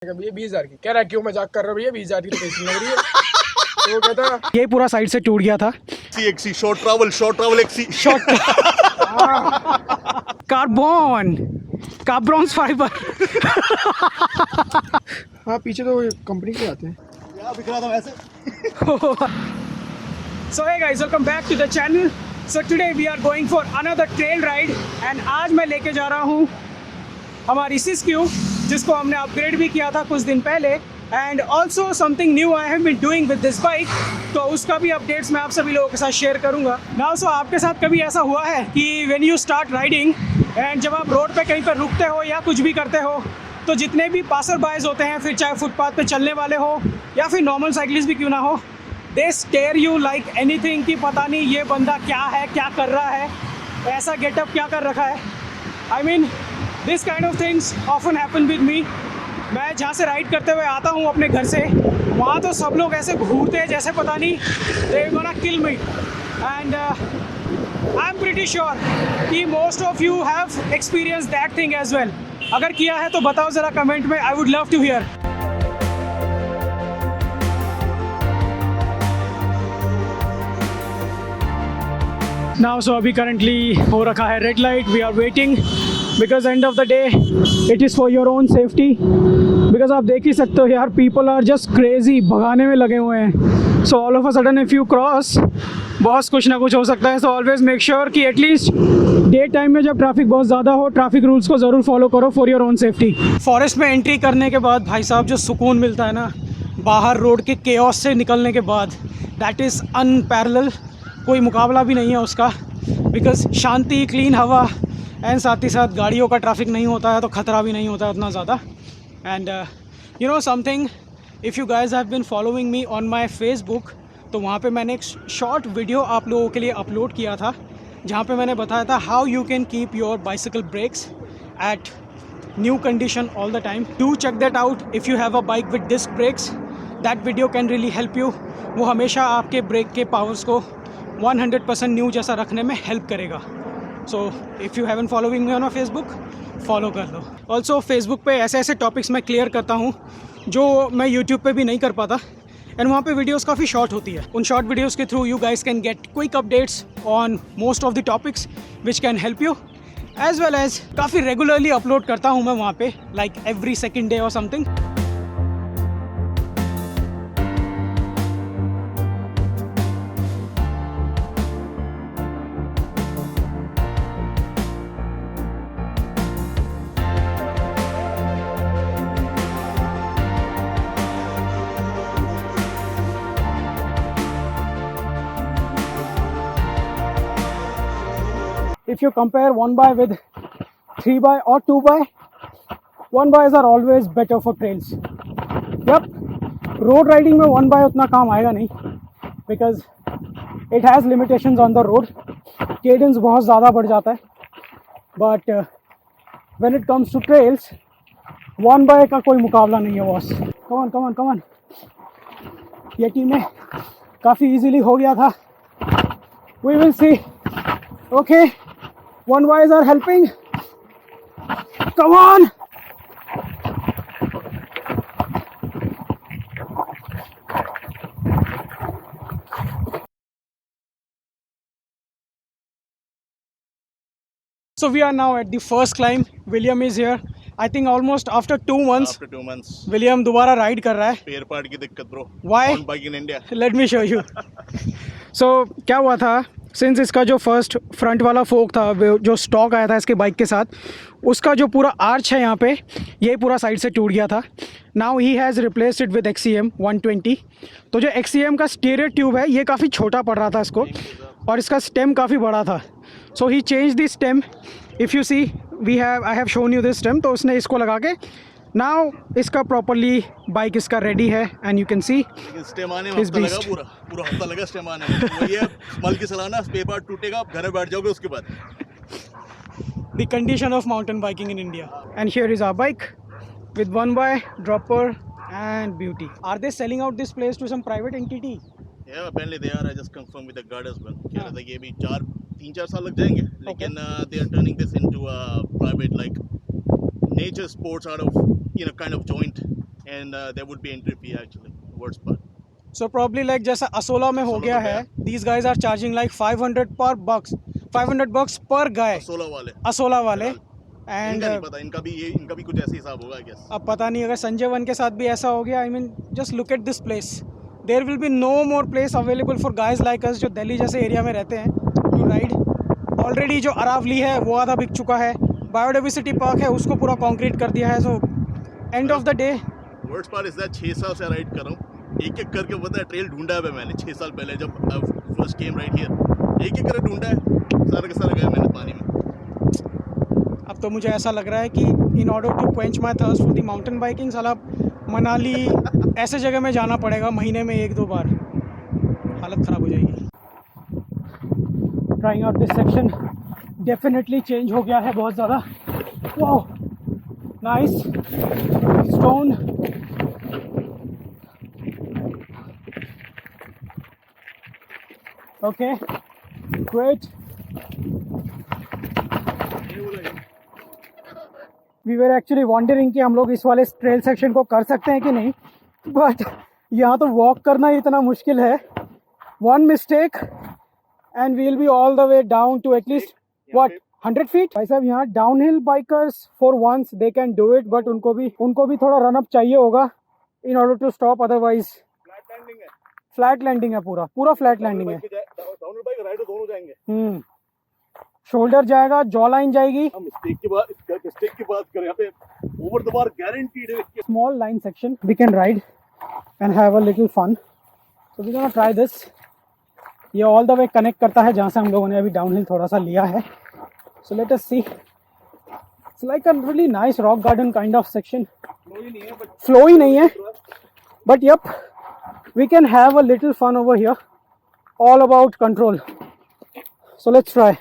भैया 20,000 की। कह रहा है क्यों मजाक कर रहे हो भैया, 20,000 की तो कैसी लग रही है। तो वो कहता ये पूरा साइड से टूट गया था। XC short travel XC short carbon कार्ब्रॉन्स फाइबर। हाँ पीछे तो कंपनी के आते हैं। क्या दिख रहा था वैसे। So hey guys, welcome back to the channel. So today we are going for another trail ride and आज मैं लेके जा रहा हूँ हमारी सिस्क्यू, जिसको हमने अपग्रेड भी किया था कुछ दिन पहले, and also something new I have been doing with this bike, तो उसका भी अपडेट्स मैं आप सभी लोगों के साथ शेयर करूंगा। नाउ सो आपके साथ कभी ऐसा हुआ है कि when you start riding and जब आप रोड पे कहीं पर रुकते हो या कुछ भी करते हो, तो जितने भी पासर बायज होते हैं, फिर चाहे फुटपाथ पे चलने वाले हो या फिर नॉर्मल साइकिलिस्ट भी क्यों ना हो, दे स्टेयर यू लाइक एनीथिंग कि पता नहीं ये बंदा क्या है, क्या कर रहा है, ऐसा गेटअप क्या कर रखा है। I mean this kind of things often happen with me. मैं जहाँ से राइड करते हुए आता हूँ अपने घर से, वहाँ तो सब लोग ऐसे घूरते हैं जैसे पता नहीं they gonna kill me, and I am pretty sure कि most of you have experience that thing as well. अगर किया है तो बताओ ज़रा कमेंट में, I would love to hear. Now so अभी करंटली हो रखा है red light, we are waiting because end of the day it is for your own safety. Because आप देख ही सकते हो यार, पीपल आर जस्ट क्रेजी, भगाने में लगे हुए हैं। So all of a sudden if you cross, बहुत कुछ ना कुछ हो सकता है। सो ऑलवेज मेक श्योर कि एटलीस्ट डे टाइम में जब ट्रैफिक बहुत ज़्यादा हो, ट्रैफिक रूल्स को ज़रूर फॉलो करो for your own safety. Forest में एंट्री करने के बाद भाई साहब जो सुकून मिलता है ना, बाहर रोड के केओस से निकलने के बाद, दैट इज़ अनपैरेलल, कोई मुकाबला भी नहीं है उसका। बिकॉज शांति, क्लीन हवा एंड साथ ही साथ गाड़ियों का ट्रैफिक नहीं होता है, तो ख़तरा भी नहीं होता है उतना ज़्यादा। And you know something, if you guys have been following me on my Facebook, तो वहाँ पे मैंने एक शॉर्ट वीडियो आप लोगों के लिए अपलोड किया था, जहाँ पे मैंने बताया था how you can keep your bicycle brakes at new condition all the time. Do check that out if you have a bike with disc brakes, that video can really help you. वो हमेशा आपके break के powers को 100% new जैसा रखने में help करेगा। So if you haven't following me on my Facebook, follow कर लो। ऑल्सो फेसबुक पे ऐसे ऐसे टॉपिक्स मैं क्लियर करता हूँ जो मैं यूट्यूब पे भी नहीं कर पाता, एंड वहाँ पे वीडियोस काफ़ी शॉर्ट होती है। उन शॉर्ट वीडियोस के through you guys can get quick updates on most of the topics which can help you, as well as काफ़ी रेगुलरली अपलोड करता हूँ मैं वहाँ पे, लाइक एवरी सेकेंड डे और something. If you compare 1x with 3x or 2x, 1x's are always better for trails. Yep, road riding में 1x उतना काम आएगा नहीं, because it has limitations on the road. Cadence बहुत ज़्यादा बढ़ जाता है, but when it comes to trails, 1x का कोई मुकाबला नहीं है बॉस। Come on, ये टीम में काफ़ी easily हो गया था। We will see. Okay. 1x's are helping. Come on. So we are now at the first climb. William is here. I think almost after 2 months. After 2 months. William दोबारा ride कर रहा है। Pair part की दिक्कत bro. Why? On bike in India. Let me show you. So क्या हुआ था, since इसका जो फर्स्ट फ्रंट वाला फोक था, जो स्टॉक आया था इसके बाइक के साथ, उसका जो पूरा आर्च है यहाँ पे, ये पूरा साइड से टूट गया था। Now he has replaced it with XCM 120। तो जो XCM का स्टीरियर ट्यूब है, ये काफ़ी छोटा पड़ रहा था इसको, और इसका स्टेम काफ़ी बड़ा था। So he change the stem. If you see, I have shown you this stem. तो उसने इसको लगा के नाउ इसका प्रॉपरली बाइक इसका रेडी है, and you can see stem आने में हफ्ता लगा, पूरा हफ्ता लगा स्टेम आने में। वही है, मल के चलाना, स्पेयर पार्ट टूटेगा, आप घर में बैठ जाओगे उसके बाद। The condition of mountain biking in India. And here is our bike with 1x, dropper and beauty. Are they selling out this place to some private entity? Yeah, apparently they are. I just confirmed with the guard as well. कह रहा था कि अभी 3-4 साल लग जाएंगे, लेकिन they are turning this into a private like nature sports out of kind of joint and there would be entry fee actually towards per. So probably like जैसा असोला में हो असोला गया तो है, these guys are charging like 500 per bucks, 500 bucks per guy, 16 वाले असोला वाले. इनका And नहीं पता, इनका भी कुछ ऐसे हिसाब होगा I guess. अब पता नहीं अगर संजय वन के साथ भी ऐसा हो गया. I mean just look at this place. There will be no more place available for guys like us जो दिल्ली जैसे एरिया में रहते हैं to ride. Already जो अरावली है वो आधा बिक चुका है. बायोडाइवर्सिटी पार्क है उसको पूरा कंक्रीट कर दिया है. So end of the day words पार इस 6 साल से राइड कर रहा हूँ. एक करके पता है ट्रेल ढूंढा है मैंने 6 साल पहले जब फर्स्ट केम राइड हियर. एक करके ढूंढा है, सारा का सारा गया मैंने पानी में. अब तो मुझे ऐसा लग रहा है कि in order to quench my thirst for the mountain biking साला मनाली ऐसे जगह में जाना पड़ेगा महीने में 1-2 बार. हालत ख़राब हो जाएगी. Trying out this section definitely change हो गया है बहुत ज़्यादा. वाह nice stone. Okay great. We were actually wondering कि हम लोग इस वाले ट्रेल सेक्शन को कर सकते हैं कि नहीं, बट यहाँ तो वॉक करना इतना मुश्किल है. One mistake and we will be all the way down to at least what 100 feet. भाई साहब यहाँ down hill bikers for once they can do it, but उनको भी थोड़ा रन अप चाहिए होगा in order to stop. Otherwise flat landing है, पूरा फ्लैट लैंडिंग है. दोनों जाएंगे. शोल्डर जाएगा, जॉ लाइन जाएगी. मिस्टेक की बात करें यहाँ पे ओवर द बार गारंटीड है. Small line section we can ride and have a little fun. So we're gonna try this. ये all the way connect करता है जहाँ से हम लोगों ने अभी डाउनहिल थोड़ा सा लिया है. So let us see. It's like a really nice rock garden kind of section. Flowy नहीं है, but yep, we can have a little fun over here. All about control. So let's try.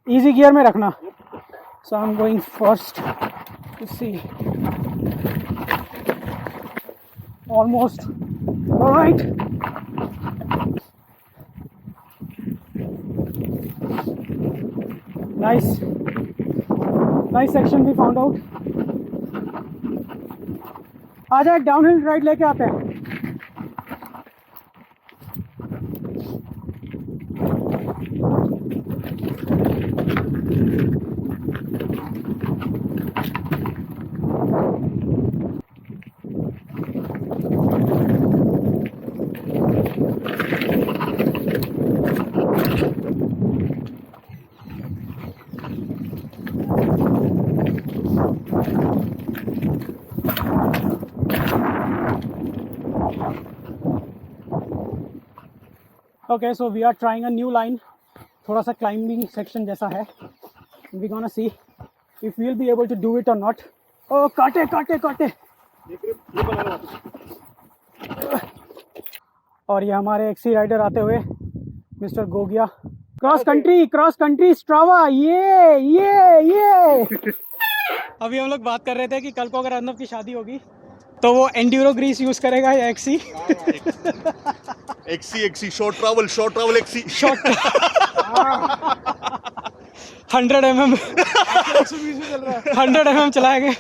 Easy gear में रखना. So I'm going first to see. Almost. All right. Nice section we found out. आजा एक downhill ride लेके आते हैं. Okay, so we are trying a new line. थोड़ा सा climbing section जैसा है. We're gonna see if we'll be able to do it or not. Oh, काटे. और ये हमारे एक्सी राइडर आते हुए mister Gogia. Cross country Strava. ये अभी हम लोग बात कर रहे थे कि कल को अगर अर्नव की शादी होगी तो वो एंड्यूरो ग्रीस यूज करेगा या XC. XC short travel XC. 100 mm चलाएंगे.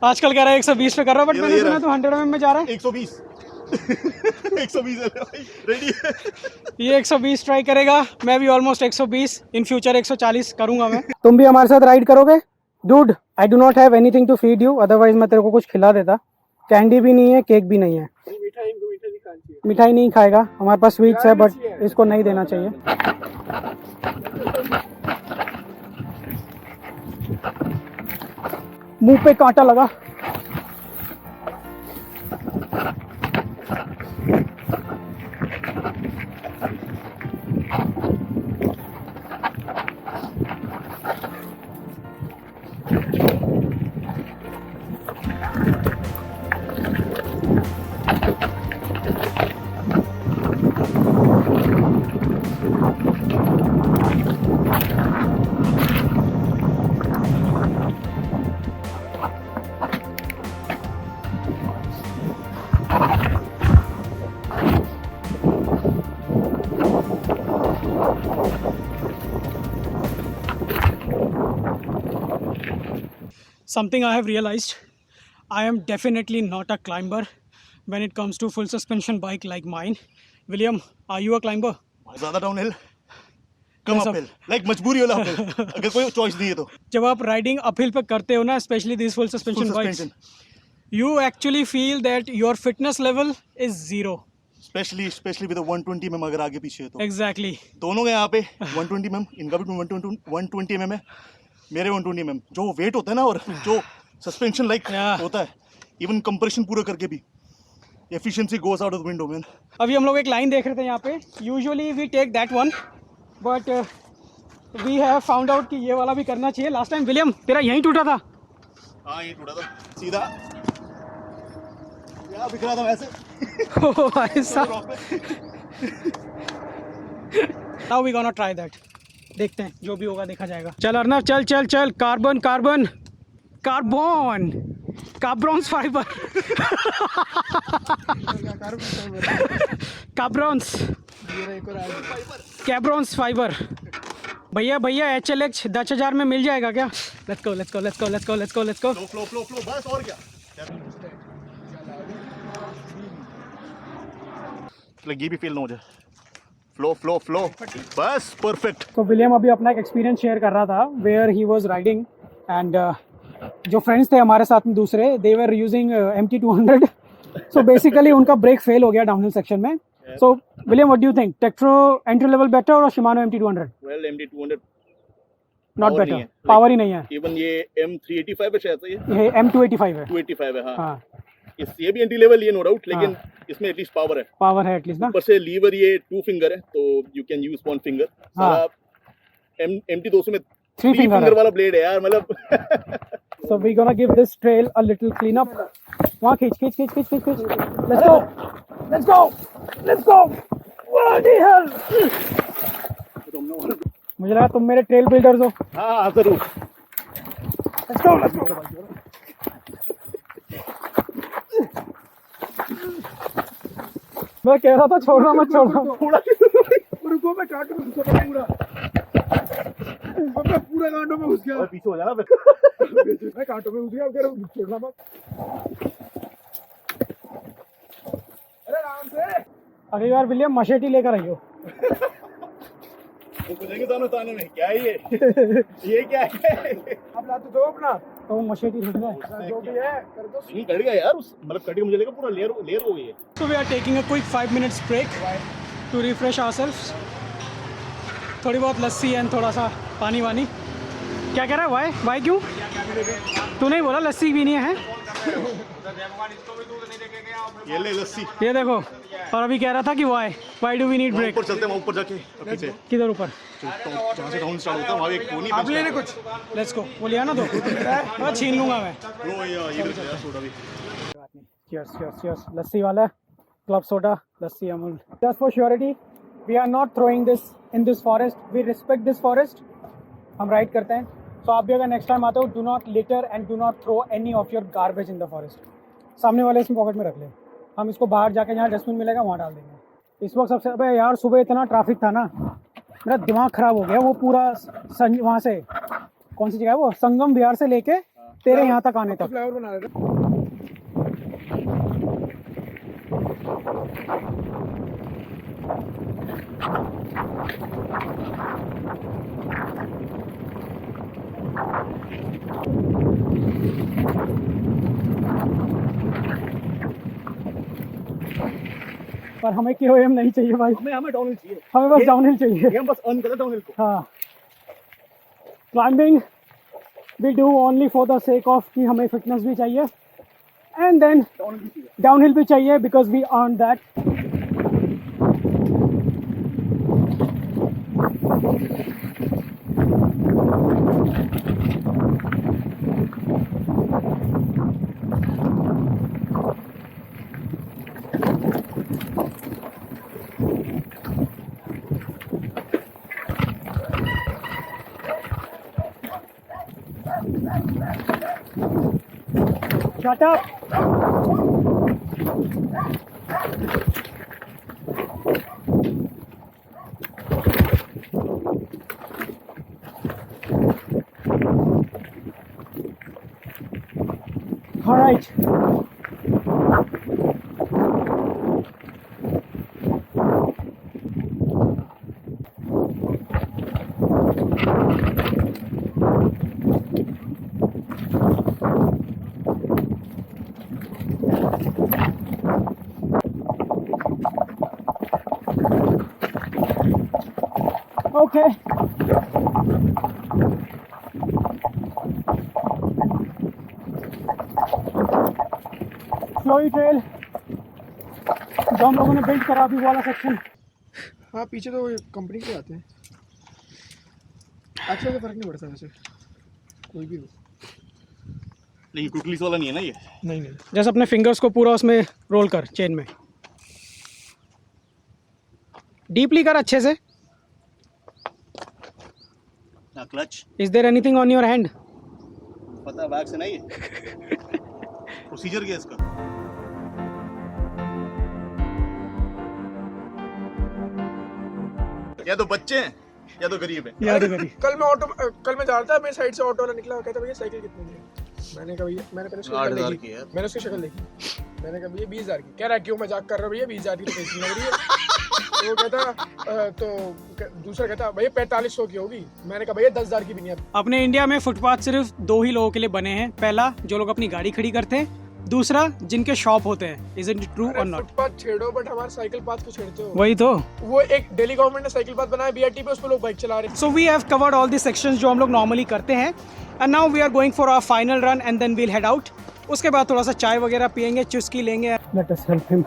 आजकल कह रहा है 120 पे कर रहा है, बट मैंने सुना तो 100 mm में जा रहा है. 120 रेडी है. ये 120 ट्राई करेगा. मैं भी ऑलमोस्ट 120. इन फ्यूचर 140 करूंगा मैं. तुम भी हमारे साथ राइड करोगे? Dude, I do not have anything to feed you, otherwise मैं तेरे को कुछ खिला देता. कैंडी भी नहीं है, केक भी नहीं है. मिठाई नहीं खाएगा. हमारे पास स्वीट्स है बट इसको नहीं देना चाहिए. मुंह पे कांटा लगा. Something I have realized, I am definitely not a climber when it comes to full suspension bike like mine. William, are you a climber? ज़्यादा डाउनहिल, कम Yes, अपहिल, लाइक मजबूरी वाला अपहिल, अगर कोई चॉइस नहीं है तो. जब आप राइडिंग अपहिल पे करते हो ना, specially this full suspension bikes, you actually feel that your fitness level is zero. Specially with 120 mm अगर आगे पीछे है तो. Exactly. दोनों के यहाँ पे 120 mm, इनका भी 120 mm है, मेरे 120 mm. जो वेट होता है ना और जो सस्पेंशन लाइक होता है, इवन कंप्रेशन पूरा करके भी efficiency goes out of the window man. अभी हम लोग एक लाइन देख रहे थे यहाँ पे. Usually we take that one, but we have found out कि ये वाला भी करना चाहिए. लास्ट टाइम विलियम तेरा यहीं टूटा था. हाँ ये टूटा था सीधा, क्या दिख रहा था वैसे. ओह ऐसा. Now we gonna try that. देखते हैं, जो भी होगा देखा जाएगा. चल अर्नव, चल चल चल. कार्बन कार्बन कार्बन कार्ब्रॉन्स फाइबर. कार्ब्रॉन्स कैब्रॉन्स फाइबर. भैया भैया HLX 10,000 में मिल जाएगा क्या? Let's go let's go let's go let's go let's go let's go. Flow बस और क्या. ये भी फील ना हो जाए. फ्लो बस परफेक्ट. तो विलियम अभी अपना एक एक्सपीरियंस शेयर कर रहा था where he was riding and जो फ्रेंड्स थे हमारे साथ में दूसरे, they were using MT200. So basically उनका ब्रेक फेल हो गया डाउनहिल सेक्शन में. So William, what do you think, Tektro entry level better और Shimano MT200? Well MT200 not better, power ही नहीं है. इवन ये M385 है शायद. ये M285 है. 285 है. हाँ ये भी एंट्री लेवल, ये नो डाउट, लेकिन इसमें एटलीस्ट पावर है. पावर है एटलीस्ट ना. ऊपर से लीवर ये 2 फिंगर है, तो you can use 1 finger. MT200 में 3 फिंगर वाला ब्लेड है यार, मतलब. So we gonna give this trail a little clean up. वहाँ खींच. Let's go. What the hell? मुझे लगा तुम मेरे ट्रेल बिल्डर्स हो. हाँ जरूर. Let's go. मैं कह रहा था छोड़ना मत. रुको मैं काटूं उसको पूरा. मैं पूरा कांटों में घुस गया. पीछे हो जाना. मैं कांटों में घुस गया. कह रहा हूं छोड़ना मत. अरे आराम से. अगली बार विलियम मशेटी लेकर आइयो. पूछेंगे दोनों ताने में क्या है ये क्या है. अब ला तो दो अपना. तो मशेटी भेज रहे. जो भी है कर दो. नहीं कट गया यार, मतलब कट गया, मुझे लगा पूरा लेयर हो गई है. So we are taking a quick 5 minutes break to refresh ourselves. थोड़ी बहुत लस्सी एंड थोड़ा सा पानी वानी. क्या कह रहा है? वाई क्यों? तू नहीं बोला लस्सी भी नहीं है. ये ले लस्सी. ये देखो. और अभी कह रहा था कि why do we need brake. ऊपर चलते हैं, ऊपर जाके पीछे किधर ऊपर? जहाँ से डाउन स्टार्ट होता है वहाँ एक कोनी. आप लेने कुछ. Let's go. वो लिया ना दो. छीन लूंगा मैं. लो ये भी यार सोडा भी. Cheers. लस्सी वाला club soda, lassi Amul. Just for surety, we are not throwing this in this forest. We respect this forest. हम राइड करते हैं. तो आप भी अगर नेक्स्ट टाइम आते हो, do not litter and do not throw any of your garbage in the forest. सामने वाले इसमें पॉकेट में रख ले. हम इसको बाहर जाके जहाँ डस्टबिन मिलेगा वहाँ डाल देंगे. इस वक्त सबसे अबे यार सुबह इतना ट्रैफिक था ना, मेरा दिमाग ख़राब हो गया. वो पूरा वहाँ से कौन सी जगह है वो, संगम विहार से लेके तेरे यहाँ तक आने तक. फ्लावर बना रहे थे. पर हमें KOM नहीं चाहिए भाई. हमें डाउनहिल चाहिए. हमें बस डाउनहिल चाहिए. ये हम बस अर्न करें डाउनहिल को. हाँ. Climbing we do only for the sake of कि हमें फिटनेस भी चाहिए एंड देन डाउनहिल भी चाहिए because we earn that. Shut up! All right. Okay. स्लोई ट्रेल जो हम लोगों ने बिल्ड करा अभी वाला सेक्शन। हाँ पीछे तो कंपनी के आते हैं। एक्चुअली तो फर्क नहीं पड़ता वैसे, कोई भी हो। लेकिन कुकलीस वाला नहीं है ना ये। नहीं नहीं, जैसे अपने फिंगर्स को पूरा उसमें रोल कर, चेन में डीपली कर अच्छे से। ना clutch. Is there anything on your hand? पता बैग से नहीं है। प्रोसीजर क्या है इसका? या तो बच्चे हैं या तो गरीब है। याद करिए। कल मैं जा रहा था, मेरी साइड से ऑटो वाला निकला, कहता भैया साइकिल कितने की है? मैंने कहा भैया, मैंने पहले उसकी शक्ल 8,000 देखी, की है। मैंने उसकी शक्ल देखी, मैंने कहा भैया 20,000 की। कह रहा क्यों मजाक कर रहे हो भैया, 20,000 की तो कैसी लग रही है। तो वो कहता दूसरा कहता भैया 4500 की होगी। मैंने कहा भैया 10,000 की भी नहीं है। अपने इंडिया में फुटपाथ सिर्फ दो ही लोगों के लिए बने हैं। पहला जो लोग अपनी गाड़ी खड़ी करते हैं, दूसरा जिनके शॉप होते हैं। इज इट ट्रू और नॉट? फुटपाथ छेड़ो बट हमारे साइकिल पाथ को छेड़ते हो। वही तो। वो एक दिल्ली गवर्नमेंट ने साइकिल पाथ बनाया बीआरटी पे, उस पर लोग बाइक चला रहे हैं। So we have covered all the sections जो हम लोग नॉर्मली करते हैं, and now we are going for our final run and then we'll head out. उसके बाद थोड़ा सा चाय वगैरह पियेंगे, चुस्की लेंगे। Let us help him.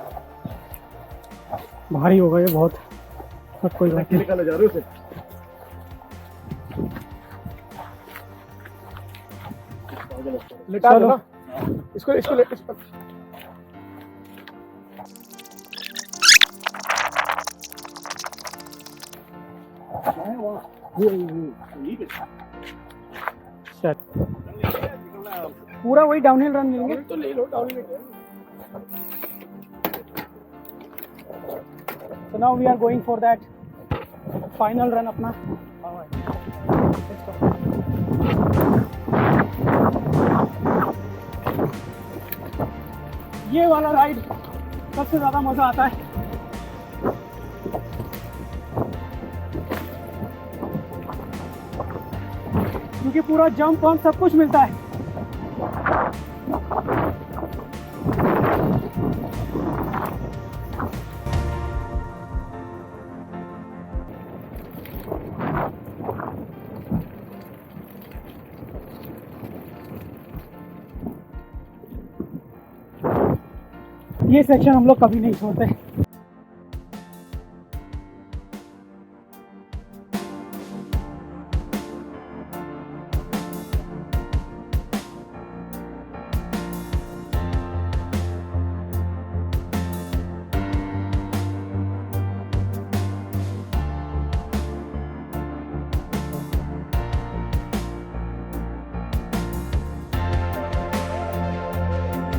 भारी होगा ये बहुत, बट कोई बात नहीं। निकाला जा रहे हो उसे। लिटा दो ना इसको, इसको ले इसको। पूरा वही डाउनहिल रन लेंगे। तो ले लो डाउन लेके। So now we are going for that final run अपना। ये वाला राइड सबसे ज़्यादा मज़ा आता है, क्योंकि पूरा जंप ऑन सब कुछ मिलता है। ये सेक्शन हम लोग कभी नहीं छोड़ते।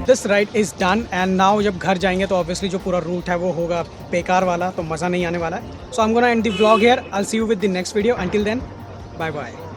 This ride is done and now जब घर जाएंगे तो ऑब्वियसली जो पूरा रूट है वो होगा बेकार वाला, तो मज़ा नहीं आने वाला है। So I am gonna end the vlog here. I will see you with the next video. Until then bye bye.